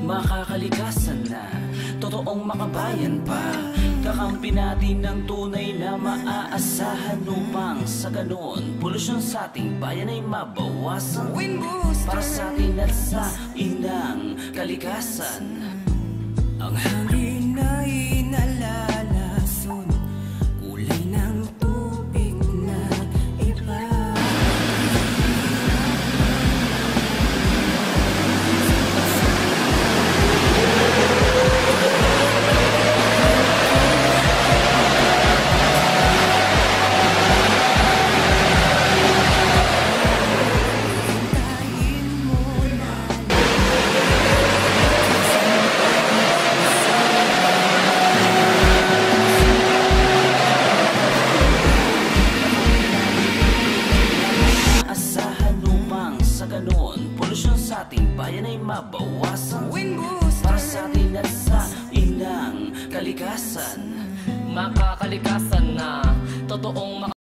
Makakalikasan na, totoong makabayan pa. Kakampi natin ng tunay na maaasahan upang sa ganon polusyon sa ating bayan ay mabawasan. Para sa atin at sa inang kalikasan. Ang hangin ay nalalason, kulay ng tubig na iba. Polusyon sa ating bayan ay mabawasan. Para sa atin at sa inang kalikasan. Makakalikasan na, totoong